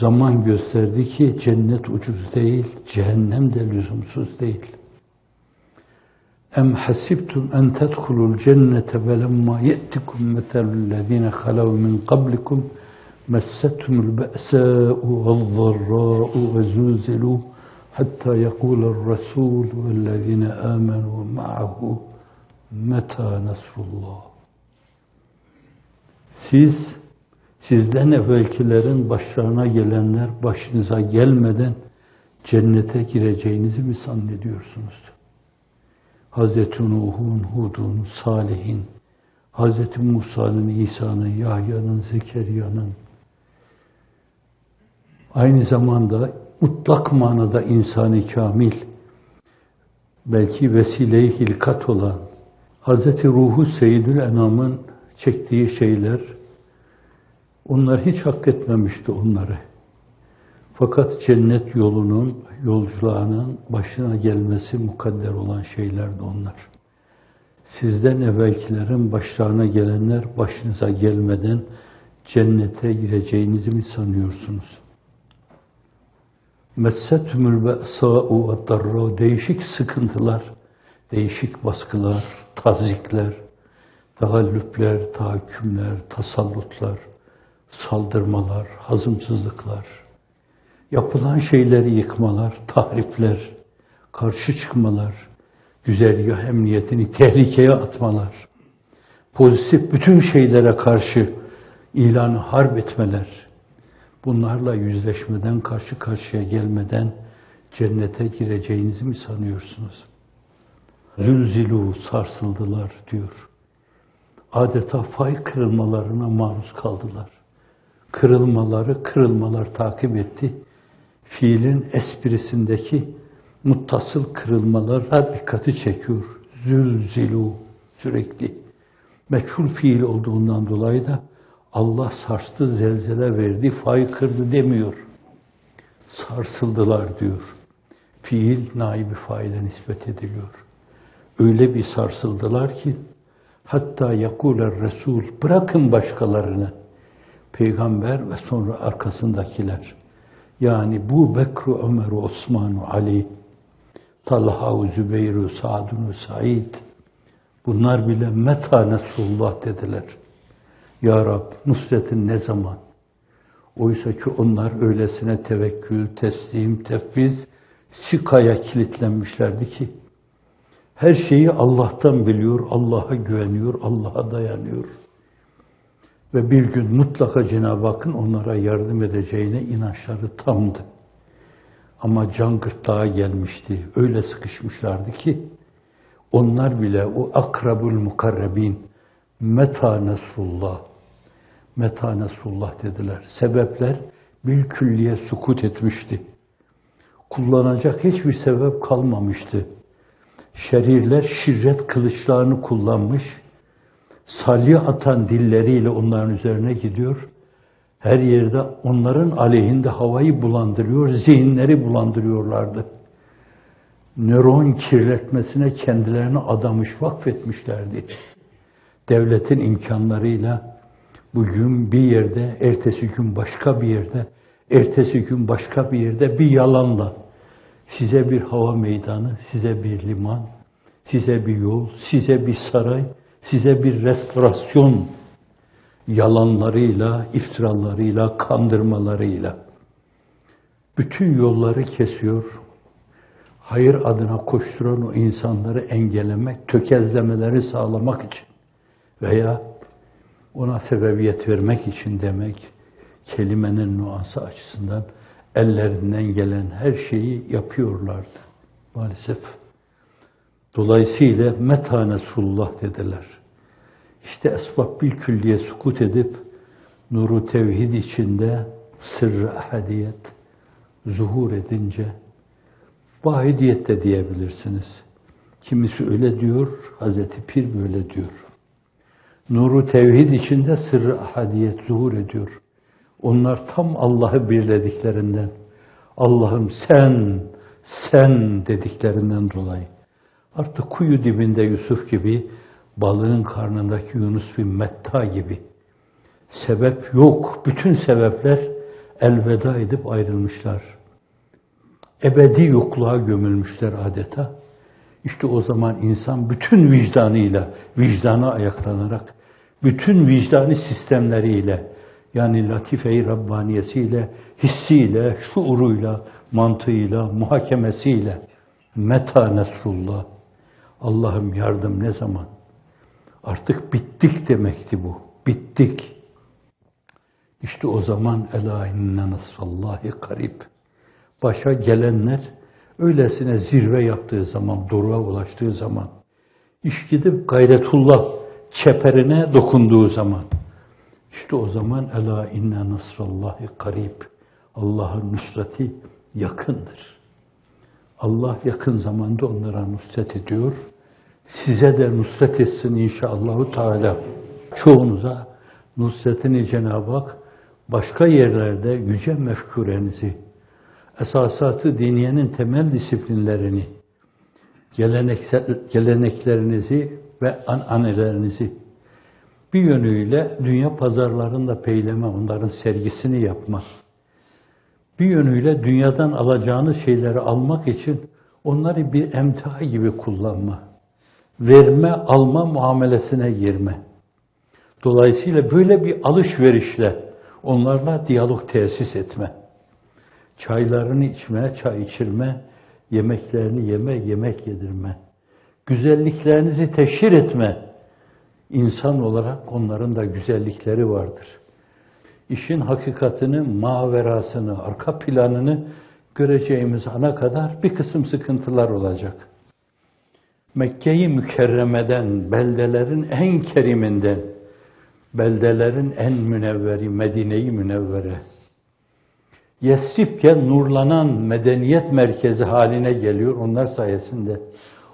Zaman gösterdi ki cennet ucuz değil, cehennem de lüzumsuz değil. Em hasibtum en tedhulul cennete ve lemma ye'tikum meselü'llezine halav min qablikum messetumul be'sâ'u ve'z-zarrâ'u ve zûzilû hatta yekulur rasûl vellezine âmenû ma'ahu metâ nasrullah. Sizden evvelkilerin başlarına gelenler başınıza gelmeden cennete gireceğinizi mi zannediyorsunuz? Hazreti Nuh'un, Hud'un, Salih'in, Hazreti Musa'nın, İsa'nın, Yahya'nın, Zekeriya'nın, aynı zamanda mutlak manada insan-ı kamil, belki vesile-i hilkat olan Hazreti Ruhu Seyyidül Enam'ın çektiği şeyler, onlar hiç hak etmemişti onları. Fakat cennet yolculuğunun başına gelmesi mukadder olan şeylerdi onlar. Sizden evvelkilerin başlarına gelenler başınıza gelmeden cennete gireceğinizi mi sanıyorsunuz? Messetumul be'sâ'u ve'd-darrâ, değişik sıkıntılar, değişik baskılar, tazikler, tagallüpler, tahakkümler, tasallutlar, saldırmalar, hazımsızlıklar, yapılan şeyleri yıkmalar, tahripler, karşı çıkmalar, güzergâh emniyetini tehlikeye atmalar, pozitif bütün şeylere karşı ilanı harp etmeler, bunlarla yüzleşmeden, karşı karşıya gelmeden cennete gireceğinizi mi sanıyorsunuz? Zülzilû, sarsıldılar diyor. Adeta fay kırılmalarına maruz kaldılar. Kırılmalar takip etti. Fiilin esprisindeki muttasıl kırılmalara dikkati çekiyor. Zülzilû, sürekli. Meçhul fiil olduğundan dolayı da Allah sarstı, zelzele verdi, fay kırdı demiyor. Sarsıldılar diyor. Fiil naibi faile nispet ediliyor. Öyle bir sarsıldılar ki hatta yakuler Resul, bırakın başkalarını, Peygamber ve sonra arkasındakiler, yani bu Bekru, Ömer, Osman, Ali, Talha, Zübeyir, Sa'd, Said, bunlar bile meta Nasrullah dediler. Ya Rab, nusretin ne zaman? Oysa ki onlar öylesine tevekkül, teslim, tefviz, sikaya kilitlenmişlerdi ki, her şeyi Allah'tan biliyor, Allah'a güveniyor, Allah'a dayanıyor. Ve bir gün mutlaka Cenab-ı Hakk'ın onlara yardım edeceğine inançları tamdı. Ama can gırtlağa gelmişti. Öyle sıkışmışlardı ki, onlar bile o akrabul mukarrebin, meta Nasrullah, meta Nasrullah dediler. Sebepler bilkülliye sukut etmişti. Kullanacak hiçbir sebep kalmamıştı. Şerirler şirret kılıçlarını kullanmış, salya atan dilleriyle onların üzerine gidiyor. Her yerde onların aleyhinde havayı bulandırıyor, zihinleri bulandırıyorlardı. Nöron kirletmesine kendilerini adamış, vakfetmişlerdi. Devletin imkanlarıyla bugün bir yerde, ertesi gün başka bir yerde, ertesi gün başka bir yerde bir yalanla size bir hava meydanı, size bir liman, size bir yol, size bir saray, size bir restorasyon yalanlarıyla, iftiralarıyla, kandırmalarıyla bütün yolları kesiyor. Hayır adına koşturan o insanları engellemek, tökezlemeleri sağlamak için veya ona sebebiyet vermek için demek, kelimenin nuansı açısından ellerinden gelen her şeyi yapıyorlardı maalesef. Dolayısıyla meta Nasrullah dediler. İşte esbab bilkülliye sukut edip nuru tevhid içinde sırrı ahadiyet zuhur edince, vahidiyet de diyebilirsiniz. Kimisi öyle diyor, Hazreti Pir böyle diyor. Nuru tevhid içinde sırrı ahadiyet zuhur ediyor. Onlar tam Allah'ı birlediklerinden, Allah'ım sen dediklerinden dolayı. Artık kuyu dibinde Yusuf gibi, balığın karnındaki Yunus bin Metta gibi. Sebep yok. Bütün sebepler elveda edip ayrılmışlar. Ebedi yokluğa gömülmüşler adeta. İşte o zaman insan bütün vicdanıyla, vicdana ayaklanarak, bütün vicdani sistemleriyle, yani latife-i Rabbaniyesiyle, hissiyle, şuuruyla, mantığıyla, muhakemesiyle, meta nesrullah, Allah'ım yardım ne zaman? Artık bittik demekti bu, bittik. İşte o zaman elâ inne nasrallahi karib. Başa gelenler öylesine zirve yaptığı zaman, doruğa ulaştığı zaman, iş gidip gayretullah çeperine dokunduğu zaman, işte o zaman elâ inne nasrallahi karib. Allah'ın nusreti yakındır. Allah yakın zamanda onlara nusret ediyor. Size de nusret etsin inşallahü teâlâ. Çoğunuza nusretini Cenab-ı Hak başka yerlerde yüce mefkurenizi, esasatı diniyenin temel disiplinlerini, geleneklerinizi ve ananelerinizi bir yönüyle dünya pazarlarında peyleme, onların sergisini yapma, bir yönüyle dünyadan alacağınız şeyleri almak için onları bir emtia gibi kullanma, verme, alma muamelesine girme. Dolayısıyla böyle bir alışverişle onlarla diyalog tesis etme. Çaylarını içme, çay içirme, yemeklerini yeme, yemek yedirme. Güzelliklerinizi teşhir etme. İnsan olarak onların da güzellikleri vardır. İşin hakikatini, maverasını, arka planını göreceğimiz ana kadar bir kısım sıkıntılar olacak. Mekke-i Mükerreme'den, beldelerin en keriminden, beldelerin en münevveri, Medine-i Münevvere, Yesrib'ken nurlanan medeniyet merkezi haline geliyor onlar sayesinde.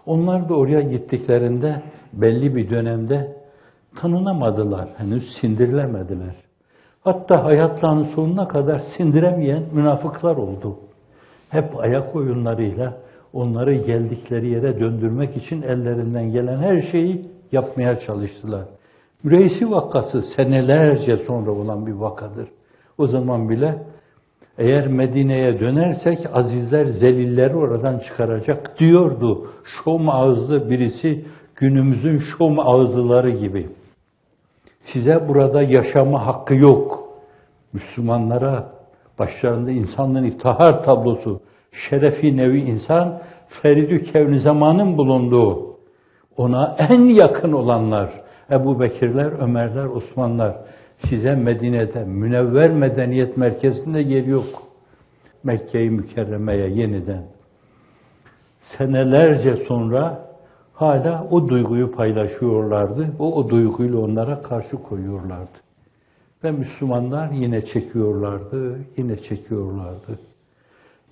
Onlar da oraya gittiklerinde belli bir dönemde tanınamadılar, henüz sindirilemediler. Hatta hayatlarının sonuna kadar sindiremeyen münafıklar oldu. Hep ayak oyunlarıyla onları geldikleri yere döndürmek için ellerinden gelen her şeyi yapmaya çalıştılar. Müreysi vakası senelerce sonra olan bir vakadır. O zaman bile eğer Medine'ye dönersek azizler zelilleri oradan çıkaracak diyordu. Şom ağızlı birisi, günümüzün şom ağızlıları gibi. Size burada yaşama hakkı yok. Müslümanlara başlarında insanlığın iftihar tablosu, şerefi nevi insan, feridü kevni zamanın bulunduğu, ona en yakın olanlar, Ebu Bekirler, Ömerler, Osmanlar, size Medine'de, münevver medeniyet merkezinde yer yok. Mekke-i Mükerreme'ye yeniden. Senelerce sonra hala o duyguyu paylaşıyorlardı. O duyguyla onlara karşı koyuyorlardı. Ve Müslümanlar yine çekiyorlardı, yine çekiyorlardı.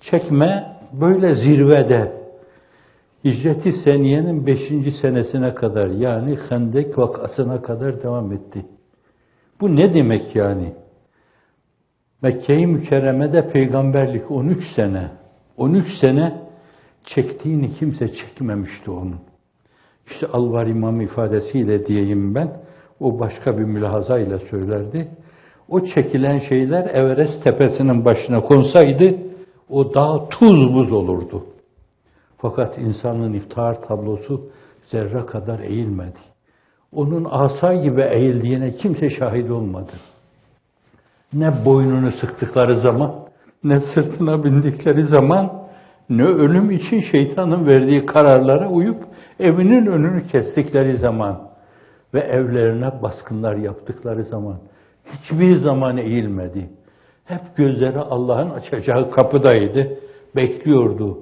Çekme böyle zirvede, Hicret-i Seniye'nin 5. senesine kadar, yani Hendek vakasına kadar devam etti. Bu ne demek yani? Mekke-i Mükerreme'de peygamberlik 13 sene. 13 sene çektiğini kimse çekmemişti onun. İşte Alvar İmam ifadesiyle diyeyim ben, o başka bir mülahazayla söylerdi. O çekilen şeyler Everest tepesinin başına konsaydı, o dağ tuz buz olurdu. Fakat insanın iftihar tablosu zerre kadar eğilmedi. Onun asa gibi eğildiğine kimse şahit olmadı. Ne boynunu sıktıkları zaman, ne sırtına bindikleri zaman, ne ölüm için şeytanın verdiği kararlara uyup evinin önünü kestikleri zaman ve evlerine baskınlar yaptıkları zaman hiçbir zaman eğilmedi. Hep gözleri Allah'ın açacağı kapıdaydı, bekliyordu.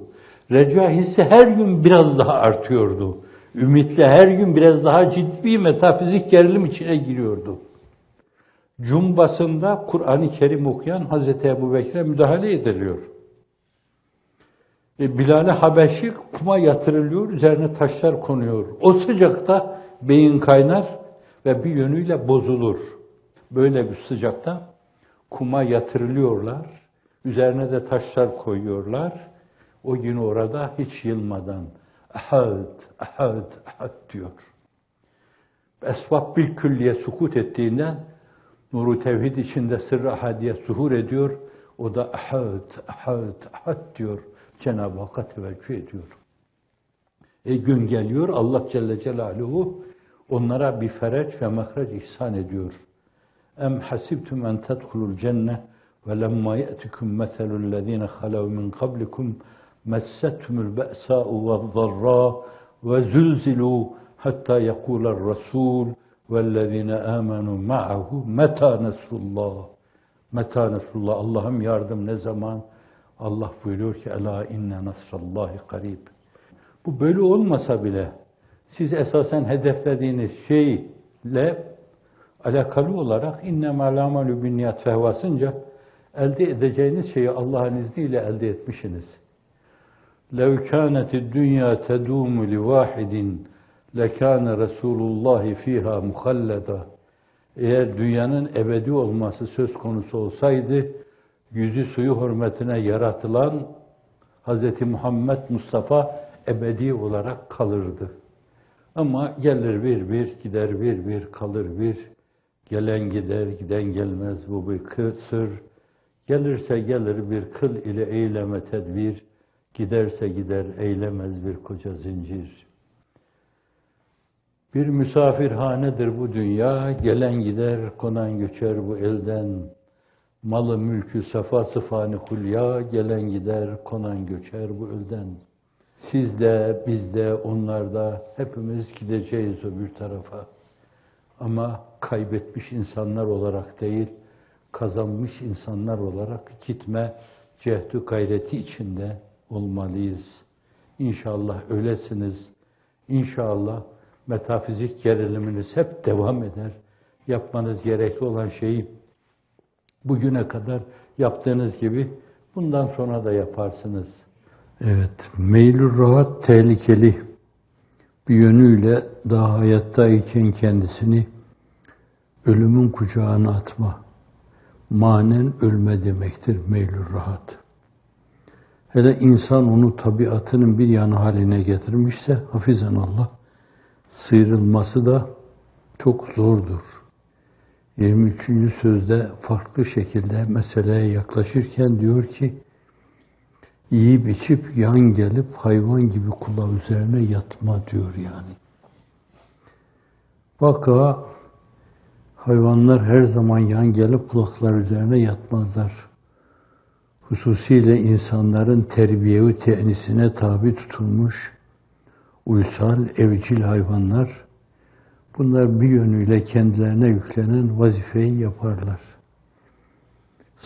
Reca hissi her gün biraz daha artıyordu. Ümitle her gün biraz daha ciddi bir metafizik gerilim içine giriyordu. Cumbasında Kur'an-ı Kerim okuyan Hazreti Ebubekir'e müdahale ediliyor. Bilal-i Habeşi kuma yatırılıyor, üzerine taşlar konuyor. O sıcakta beyin kaynar ve bir yönüyle bozulur. Böyle bir sıcakta kuma yatırılıyorlar, üzerine de taşlar koyuyorlar. O gün orada hiç yılmadan ahad, ahad, ahad diyor. Esbab bir külliye sukut ettiğinden nuru tevhid içinde sırrı ahadiye zuhur ediyor. O da ahad, ahad, ahad diyor. Cenab-ı Hakk'a teveccüh ediyor. Gün geliyor Allah Celle Celaluhu onlara bir fereç ve mahreç ihsan ediyor. Em hasibtum en tedhulul cenne ve lemma ye'tikum meselul lezine halav min qablikum messetumul be'sa'u ve'z-zarra ve zulzilu hatta yekula'r rasul vellezine amenu ma'ahu meta nasrullah. Meta nasrullah. Allah'ım yardım ne zaman? Allah buyuruyor ki ela inne nasrallahi karib. Bu böyle olmasa bile siz esasen hedeflediğiniz şeyle alakalı olarak innemâ lâmelü binniyat fehvasınca elde edeceğiniz şeyi Allah'ın izniyle elde etmişsiniz. لَوْ كَانَتِ الدُّنْيَا تَدُومُ لِوَاحِدٍ لَكَانَ رَسُولُ اللّٰهِ ف۪يهَا مُخَلَّدًا. Eğer dünyanın ebedi olması söz konusu olsaydı, yüzü suyu hürmetine yaratılan Hz. Muhammed Mustafa ebedi olarak kalırdı. Ama gelir bir, gider bir, kalır bir. Gelen gider, giden gelmez, bu bir sır. Gelirse gelir bir kıl ile eyleme tedbir. Giderse gider, eylemez bir koca zincir. Bir misafirhanedir bu dünya, gelen gider, konan göçer bu elden. Malı mülkü sefa sıfani hulya, gelen gider, konan göçer bu elden. Siz de, biz de, onlar da hepimiz gideceğiz öbür tarafa. Ama kaybetmiş insanlar olarak değil, kazanmış insanlar olarak gitme cehdü gayreti içinde olmalıyız. İnşallah öylesiniz. İnşallah metafizik geriliminiz hep devam eder. Yapmanız gerekli olan şeyi bugüne kadar yaptığınız gibi bundan sonra da yaparsınız. Evet, meylül rahat tehlikeli. Bir yönüyle daha hayattayken kendisini ölümün kucağına atma. Manen ölme demektir meylül rahat. Hele insan onu tabiatının bir yanı haline getirmişse hafizanallah sıyrılması da çok zordur. 23. sözde farklı şekilde meseleye yaklaşırken diyor ki yiyip içip yan gelip hayvan gibi kulağı üzerine yatma diyor yani. Vaka hayvanlar her zaman yan gelip kulaklar üzerine yatmazlar. Hususiyle insanların terbiye ve te'nisine tabi tutulmuş uysal, evcil hayvanlar, bunlar bir yönüyle kendilerine yüklenen vazifeyi yaparlar.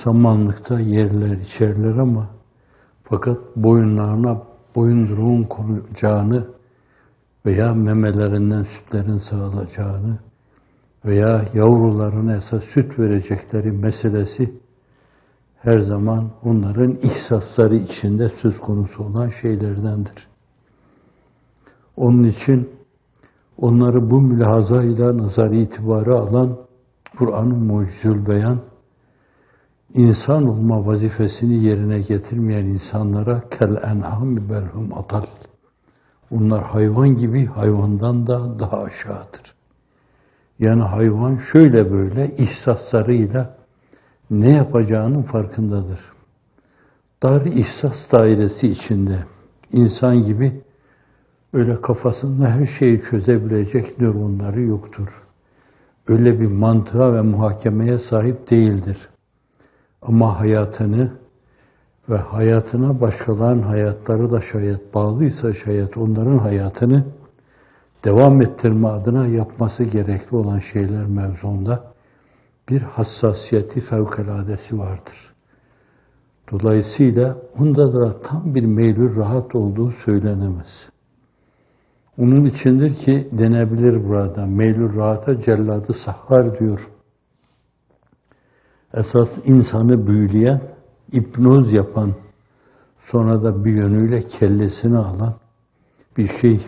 Samanlıkta yerler, içerler ama fakat boyunlarına boyunduruğun konacağını veya memelerinden sütlerin sağlanacağını veya yavrularına esas süt verecekleri meselesi her zaman onların ihsasları içinde söz konusu olan şeylerdendir. Onun için onları bu mülahazayla nazar itibarı alan Kur'an-ı Mucizül Beyan, insan olma vazifesini yerine getirmeyen insanlara kel en'am belhum atal. Onlar hayvan gibi, hayvandan da daha aşağıdır. Yani hayvan şöyle böyle ihsaslarıyla ne yapacağının farkındadır. Dar ihsas dairesi içinde insan gibi öyle kafasında her şeyi çözebilecek nöronları yoktur. Öyle bir mantığa ve muhakemeye sahip değildir. Ama hayatını ve hayatına başkalarının hayatları da şayet bağlıysa şayet onların hayatını devam ettirme adına yapması gerekli olan şeyler mevzuunda bir hassasiyeti fevkaladesi vardır. Dolayısıyla onda da tam bir meylül rahat olduğu söylenemez. Onun içindir ki denebilir burada. Meylül rahata celladı sahhar diyor. Esas insanı büyüleyen, hipnoz yapan, sonra da bir yönüyle kellesini alan bir şey,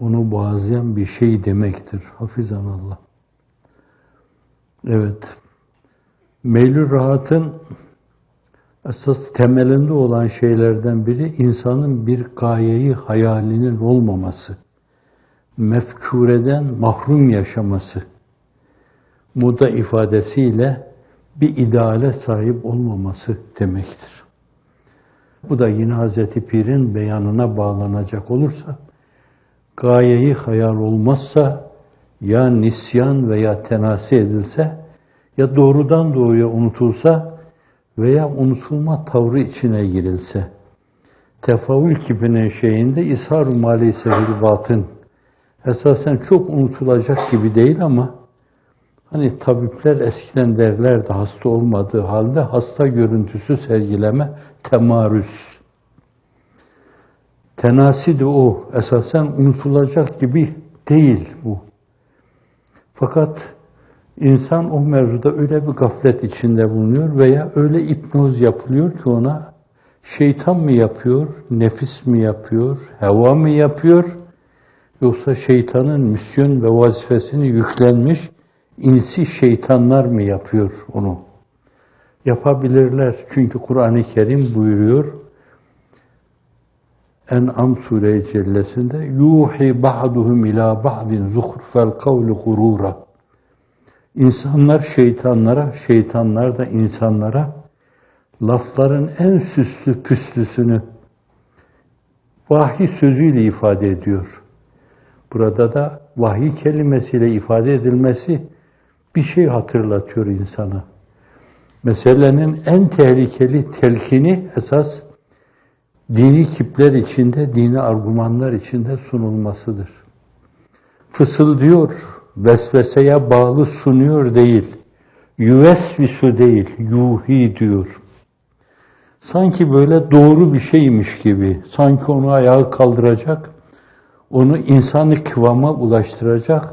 onu boğazlayan bir şey demektir. Hafizanallah. Evet. Meylül rahatın esas temelinde olan şeylerden biri insanın bir gayeyi hayalinin olmaması, mefkureden mahrum yaşaması. Moda ifadesiyle bir ideale sahip olmaması demektir. Bu da yine Hazreti Pir'in beyanına bağlanacak olursa, gayeyi hayal olmazsa ya nisyan veya tenasi edilse, ya doğrudan doğruya unutulsa veya unutulma tavrı içine girilse. Tefavül kibinin şeyinde ishar-ı mali-i batın esasen çok unutulacak gibi değil ama hani tabipler eskiden derlerdi hasta olmadığı halde hasta görüntüsü sergileme temarüz. Tenasi de o. Esasen unutulacak gibi değil bu. Fakat insan o mevzuda öyle bir gaflet içinde bulunuyor veya öyle hipnoz yapılıyor ki ona şeytan mı yapıyor, nefis mi yapıyor, heva mı yapıyor, yoksa şeytanın misyon ve vazifesini yüklenmiş insi şeytanlar mı yapıyor onu? Yapabilirler. Çünkü Kur'an-ı Kerim buyuruyor, En'am Sure-i Cellesi'nde yuhi ba'duhum ila ba'din zuhrufel kavli gurura. İnsanlar şeytanlara, şeytanlar da insanlara lafların en süslü püslüsünü vahiy sözüyle ifade ediyor. Burada da vahiy kelimesiyle ifade edilmesi bir şey hatırlatıyor insana. Meselenin en tehlikeli telkini esas dini kipler içinde, dini argümanlar içinde sunulmasıdır. Fısıldıyor, vesveseye bağlı sunuyor değil, yüvesvisu değil, yuhi diyor. Sanki böyle doğru bir şeymiş gibi, sanki onu ayağa kaldıracak, onu insanı kıvama ulaştıracak,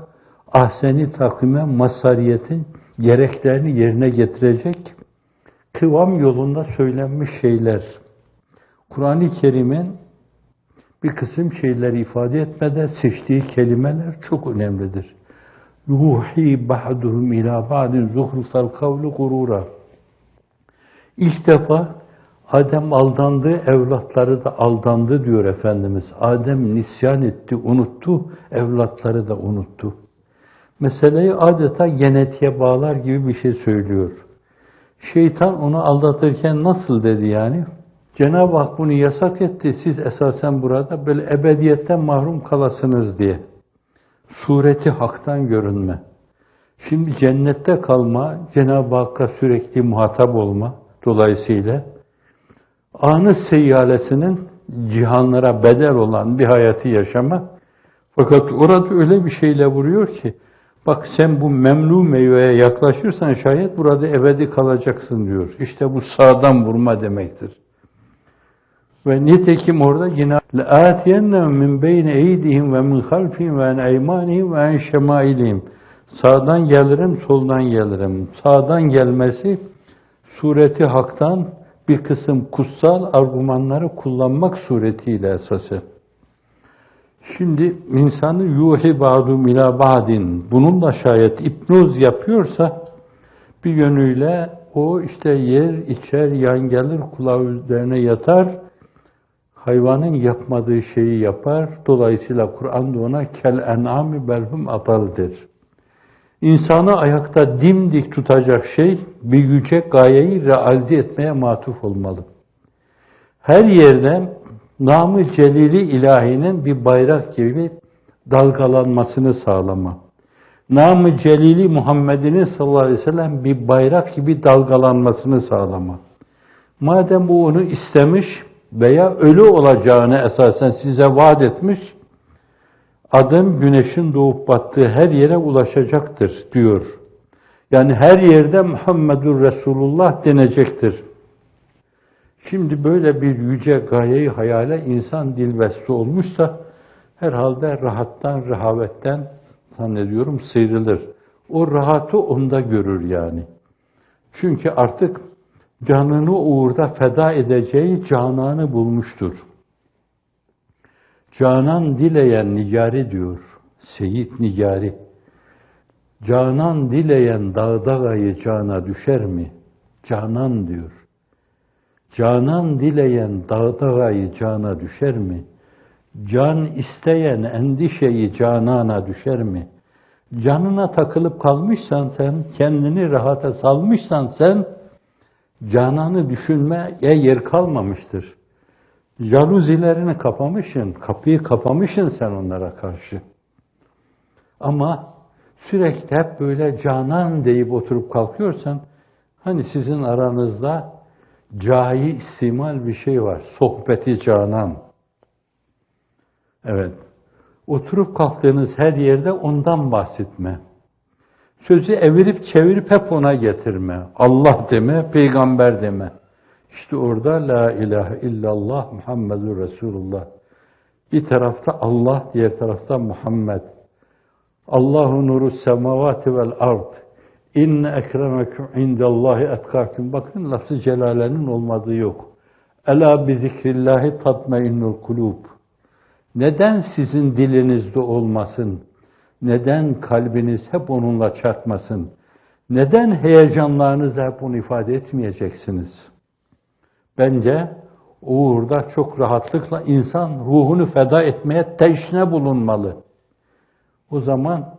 ahseni takvime, mazhariyetin gereklerini yerine getirecek kıvam yolunda söylenmiş şeyler. Kur'an-ı Kerim'in bir kısım şeyleri ifade etmede seçtiği kelimeler çok önemlidir. Yuhi ba'duhum ila ba'din zuhrufal kavli gurura. İlk defa Adem aldandı, evlatları da aldandı diyor Efendimiz. Adem nisyan etti, unuttu, evlatları da unuttu. Meseleyi adeta genetiğe bağlar gibi bir şey söylüyor. Şeytan onu aldatırken nasıl dedi yani? Cenab-ı Hak bunu yasak etti, siz esasen burada böyle ebediyetten mahrum kalasınız diye. Sureti haktan görünme. Şimdi cennette kalma, Cenab-ı Hakk'a sürekli muhatap olma dolayısıyla anı seyyalesinin cihanlara bedel olan bir hayatı yaşama. Fakat orada öyle bir şeyle vuruyor ki, bak sen bu memnu meyveye yaklaşırsan şayet burada ebedi kalacaksın diyor. İşte bu sağdan vurma demektir. Ve nitekim orada yine لَآتِيَنَّهُمْ مِنْ بَيْنِ اَيْدِهِمْ وَمِنْ خَلْفِهِمْ وَاَنْ اَيْمَانِهِمْ وَاَنْ شَمَائِلِهِمْ. Sağdan gelirim, soldan gelirim. Sağdan gelmesi sureti haktan bir kısım kutsal argümanları kullanmak suretiyle esası. Şimdi insanı yuhi ba'dum ila ba'din bununla şayet hipnoz yapıyorsa bir yönüyle o işte yer, içer, yan gelir, kulağı üzerine yatar, hayvanın yapmadığı şeyi yapar. Dolayısıyla Kur'an da ona kel en'ami belhum adaldır. İnsanı ayakta dimdik tutacak şey bir yüce gayeyi realize etmeye matuf olmalı. Her yerde nam-ı celili ilahinin bir bayrak gibi dalgalanmasını sağlama. Nam-ı celili Muhammed'in sallallahu aleyhi ve sellem bir bayrak gibi dalgalanmasını sağlama. Madem bu onu istemiş veya ölü olacağını esasen size vaat etmiş, adım güneşin doğup battığı her yere ulaşacaktır diyor. Yani her yerde Muhammedur Resulullah denecektir. Şimdi böyle bir yüce gayeyi hayale insan dilbeste olmuşsa herhalde rahattan, rehavetten zannediyorum sıyrılır. O rahatı onda görür yani. Çünkü artık canını uğurda feda edeceği cananı bulmuştur. Canan dileyen nicari diyor Seyyid Nicari. Canan dileyen dağdağayı cana düşer mi? Canan diyor. Canan dileyen dağdağayı cana düşer mi? Can isteyen endişeyi canana düşer mi? Canına takılıp kalmışsan sen, kendini rahata salmışsan sen, cananı düşünmeye yer kalmamıştır. Jaluzilerini kapamışsın, kapıyı kapamışsın sen onlara karşı. Ama sürekli hep böyle canan deyip oturup kalkıyorsan, hani sizin aranızda cahi istimal bir şey var, sohbeti canan. Evet, oturup kalktığınız her yerde ondan bahsetme. Sözü evirip çevirip hep ona getirme. Allah deme, peygamber deme. İşte orada la ilahe illallah Muhammedur Resulullah. Bir tarafta Allah, diğer tarafta Muhammed. Allahu nuru semavati vel ard. İnne ekremekum indallahi etkâküm. Bakın lafz-ı celalenin olmadığı yok. Ela bi zikrillahi tatmainnul kulûb. Neden sizin dilinizde olmasın? Neden kalbiniz hep onunla çarpmasın? Neden heyecanlarınızla hep onu ifade etmeyeceksiniz? Bence o uğurda çok rahatlıkla insan ruhunu feda etmeye teşne bulunmalı. O zaman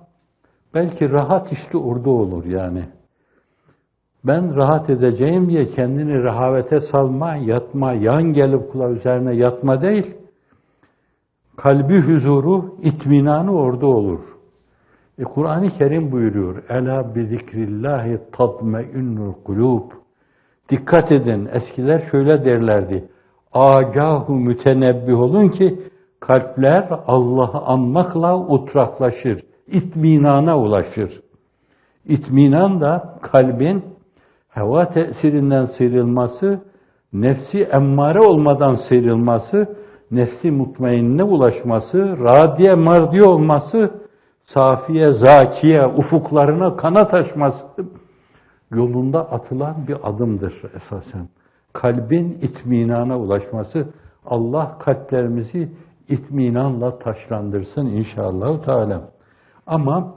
belki rahat işte orada olur yani. Ben rahat edeceğim diye kendini rehavete salma, yatma, yan gelip kulağı üzerine yatma değil. Kalbi huzuru, itminanı orada olur. Kur'an-ı Kerim buyuruyor. Ela bi zikrillahi tatmainnul kulûb. Dikkat edin, eskiler şöyle derlerdi. Agahu mütenebbih olun ki kalpler Allah'ı anmakla oturaklaşır, itminana ulaşır. İtminan da kalbin heva tesirinden sıyrılması, nefsi emmare olmadan sıyrılması, nefsi mutmainne ulaşması, radiye mardiye olması, safiye, zakiye, ufuklarına kanat açması yolunda atılan bir adımdır esasen. Kalbin itminana ulaşması, Allah kalplerimizi itminanla taşlandırsın inşallah Teala. Ama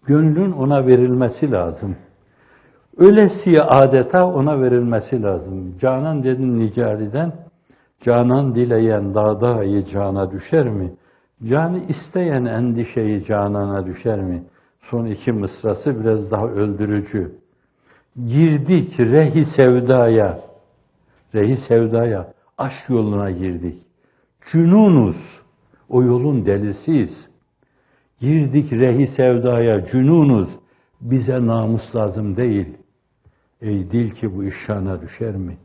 gönlün ona verilmesi lazım. Ölesiye adeta ona verilmesi lazım. Canan dedin Nicari'den, canan dileyen dağdayı cana düşer mi? Canı isteyen endişeyi canana düşer mi? Son iki mısrası biraz daha öldürücü. Girdik rehi sevdaya, aşk yoluna girdik. Cünunuz, o yolun delisiyiz. Girdik rehi sevdaya, cünunuz, bize namus lazım değil. Ey dil ki bu işşana düşer mi?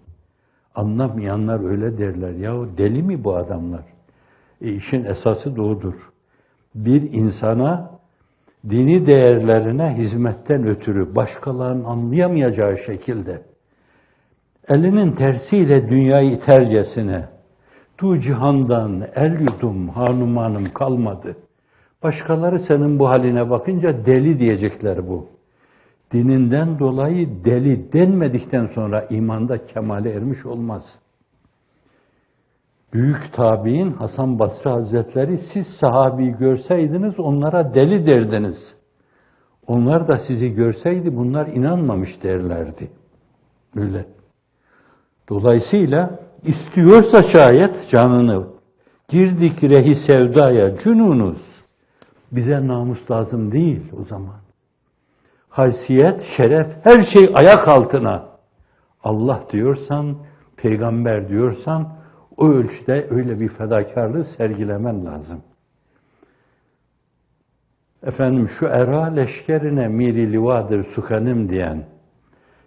Anlamayanlar öyle derler. Ya deli mi bu adamlar? İşin esası da odur. Bir insana dini değerlerine hizmetten ötürü başkalarının anlayamayacağı şekilde elinin tersiyle dünyayı itercesine tu cihandan el yudum hanumanım kalmadı. Başkaları senin bu haline bakınca deli diyecekler bu. Dininden dolayı deli denmedikten sonra imanda kemale ermiş olmaz. Büyük tabiin Hasan Basri Hazretleri, siz sahabeyi görseydiniz onlara deli derdiniz. Onlar da sizi görseydi bunlar inanmamış derlerdi. Öyle. Dolayısıyla istiyorsa şayet canını, girdik rehi sevdaya, cünunuz, bize namus lazım değil o zaman. Haysiyet, şeref, her şey ayak altına. Allah diyorsan, peygamber diyorsan, o ölçüde öyle bir fedakarlığı sergilemen lazım. Efendim şu era leşkerine miri livadır sukanim diyen,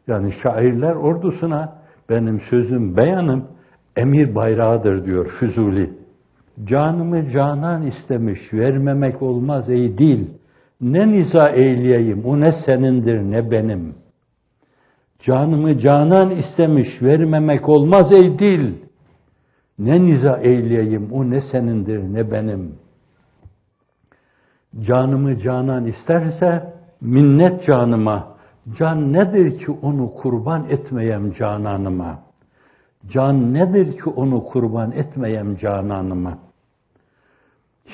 yani şairler ordusuna benim sözüm, beyanım emir bayrağıdır diyor Füzuli. Canımı canan istemiş, vermemek olmaz ey dil. Ne niza eyleyeyim, o ne senindir ne benim. Canımı canan istemiş, vermemek olmaz ey dil. Ne niza eyleyeyim, o ne senindir ne benim. Canımı canan isterse, minnet canıma. Can nedir ki onu kurban etmeyem cananıma? Can nedir ki onu kurban etmeyem cananıma?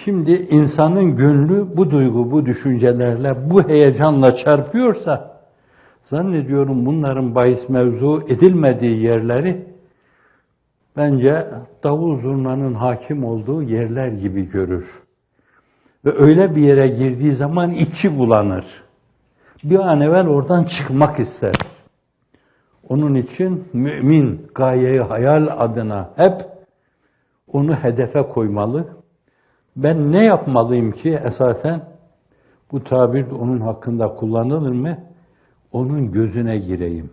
Şimdi insanın gönlü bu duygu, bu düşüncelerle, bu heyecanla çarpıyorsa, zannediyorum bunların bahis mevzu edilmediği yerleri, bence davul zurnanın hakim olduğu yerler gibi görür. Ve öyle bir yere girdiği zaman içi bulanır. Bir an evvel oradan çıkmak ister. Onun için mümin gayeyi hayal adına hep onu hedefe koymalı. Ben ne yapmalıyım ki esasen, bu tabir onun hakkında kullanılır mı? Onun gözüne gireyim.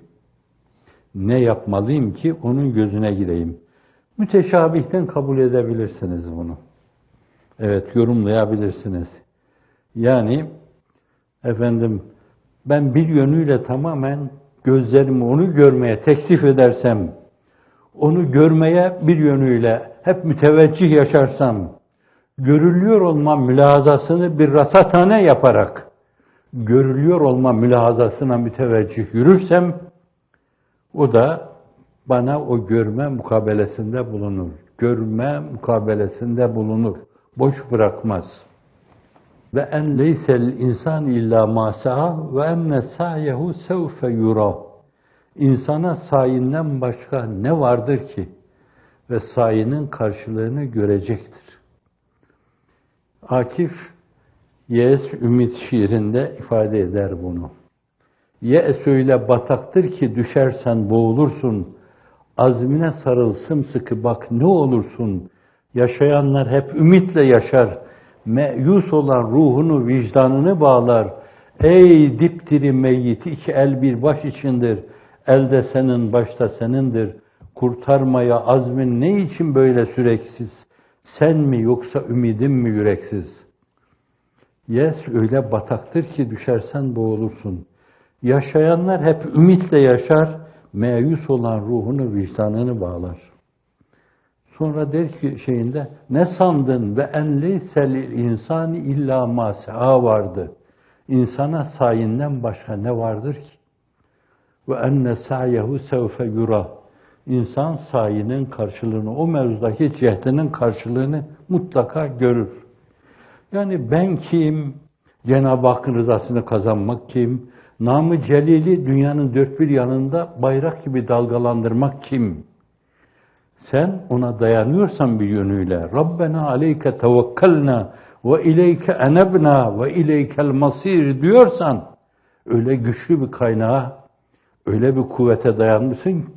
Ne yapmalıyım ki onun gözüne gireyim? Müteşabihten kabul edebilirsiniz bunu. Evet, yorumlayabilirsiniz. Yani ben bir yönüyle tamamen gözlerimi onu görmeye teklif edersem, onu görmeye bir yönüyle hep müteveccih yaşarsam, görülüyor olma mülahazasını bir rasathane yaparak, görülüyor olma mülahazasına müteveccih yürürsem, o da bana o görme mukabelesinde bulunur. Görme mukabelesinde bulunur. Boş bırakmaz. Ve en leysel insan illa ma sa'a ve enne sa'yehu sevfe yura. İnsana sayinden başka ne vardır ki? Ve sayinin karşılığını görecektir. Akif Yes Ümit şiirinde ifade eder bunu. Yes öyle bataktır ki düşersen boğulursun. Azmine sarıl sımsıkı bak ne olursun. Yaşayanlar hep ümitle yaşar. Meyus olan ruhunu, vicdanını bağlar. Ey dipdiri meyyit, iki el bir baş içindir. Elde senin, başta senindir. Kurtarmaya azmin ne için böyle süreksiz? Sen mi yoksa ümidin mi yüreksiz? Yes öyle bataktır ki düşersen boğulursun. Yaşayanlar hep ümitle yaşar. Meyus olan ruhunu, vicdanını bağlar. Sonra der ki ne sandın ve en leysel insani illa ma sa'a vardı. İnsana sayinden başka ne vardır ki? Ve enne sa'yehu sevfe yura. İnsan sayinin karşılığını, o mevzudaki cehdinin karşılığını mutlaka görür. Yani ben kim? Cenab-ı Hakk'ın rızasını kazanmak kim? Namı celili dünyanın dört bir yanında bayrak gibi dalgalandırmak kim? Sen ona dayanıyorsan bir yönüyle Rabbena aleyke tevekkelna ve ileyke enebna ve ileykel masir diyorsan öyle güçlü bir kaynağa, öyle bir kuvvete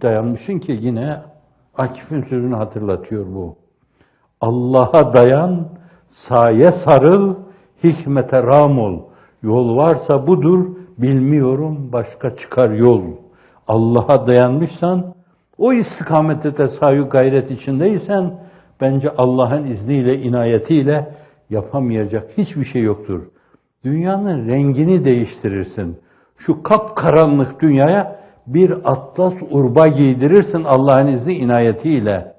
dayanmışsın ki yine Akif'in sözünü hatırlatıyor bu. Allah'a dayan, saye sarıl, hikmete ram ol. Yol varsa budur, bilmiyorum başka çıkar yol. Allah'a dayanmışsan, o istikamette tesayyü gayret içindeysen, bence Allah'ın izniyle, inayetiyle yapamayacak hiçbir şey yoktur. Dünyanın rengini değiştirirsin. Şu kapkaranlık dünyaya bir atlas urba giydirirsin Allah'ın izni, inayetiyle.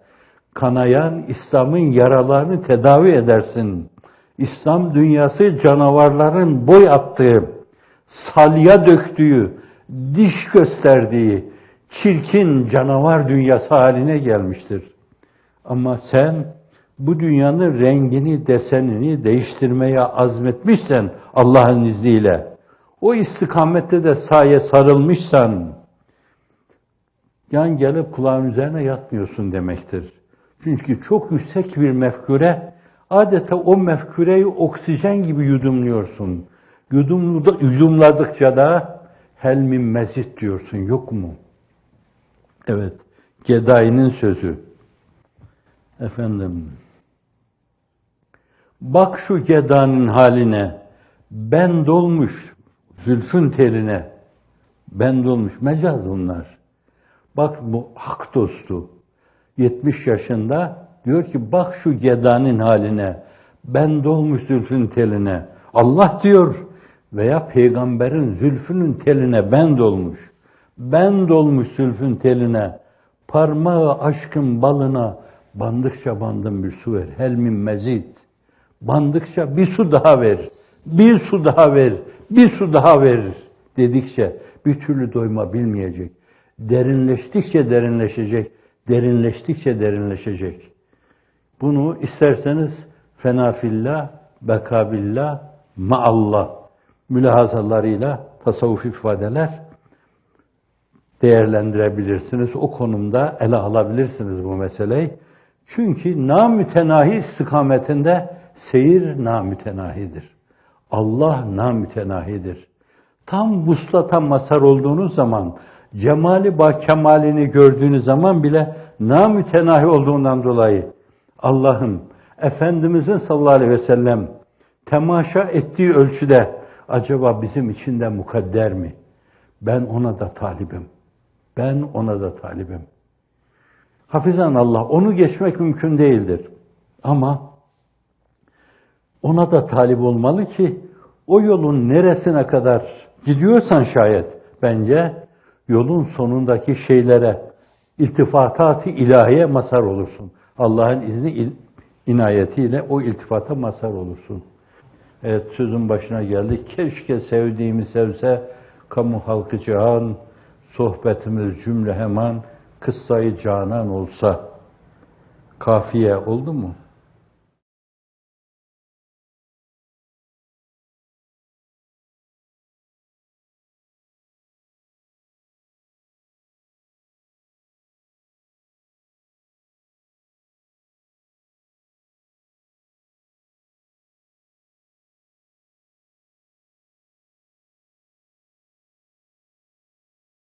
Kanayan İslam'ın yaralarını tedavi edersin. İslam dünyası canavarların boy attığı, salya döktüğü, diş gösterdiği, çirkin canavar dünyası haline gelmiştir. Ama sen bu dünyanın rengini, desenini değiştirmeye azmetmişsen Allah'ın izniyle, o istikamette de saye sarılmışsan, yan gelip kulağın üzerine yatmıyorsun demektir. Çünkü çok yüksek bir mefkure, adeta o mefkureyi oksijen gibi yudumluyorsun. Yudumladıkça da helmin mezit diyorsun, yok mu? Evet, Gedai'nin sözü. Bak şu gedanın haline, ben dolmuş zülfün teline, ben dolmuş, mecaz bunlar. Bak bu hak dostu, 70 yaşında diyor ki bak şu gedanın haline, ben dolmuş zülfün teline. Allah diyor veya peygamberin zülfünün teline ben dolmuş. Ben dolmuş zülfün teline, parmağı aşkın balına, bandıkça bandım bir su ver, helmin mezid. Bandıkça bir su daha ver, bir su daha ver, bir su daha ver dedikçe bir türlü doyma bilmeyecek. Derinleştikçe derinleşecek, derinleştikçe derinleşecek. Bunu isterseniz fenafillah, bekabillah, maallah mülahazalarıyla tasavvuf ifadeler değerlendirebilirsiniz. O konumda ele alabilirsiniz bu meseleyi. Çünkü namütenahi istikametinde Seyir namütenahidir. Allah namütenahidir. Tam vuslata mazhar olduğunuz zaman, cemali ba kemalini gördüğünüz zaman bile namütenahi olduğundan dolayı Allah'ım, Efendimizin sallallahu aleyhi ve sellem temaşa ettiği ölçüde acaba bizim için de mukadder mi? Ben ona da talibim. Ben ona da talibim. Hafizan Allah, onu geçmek mümkün değildir. Ama ona da talip olmalı ki o yolun neresine kadar gidiyorsan şayet bence yolun sonundaki şeylere, iltifatat-ı ilahiye mazhar olursun. Allah'ın izni inayetiyle o iltifata mazhar olursun. Evet, sözün başına geldik. Keşke sevdiğimi sevse kamu halkı cihan, sohbetimiz cümle hemen kıssayı canan olsa. Kafiye oldu mu?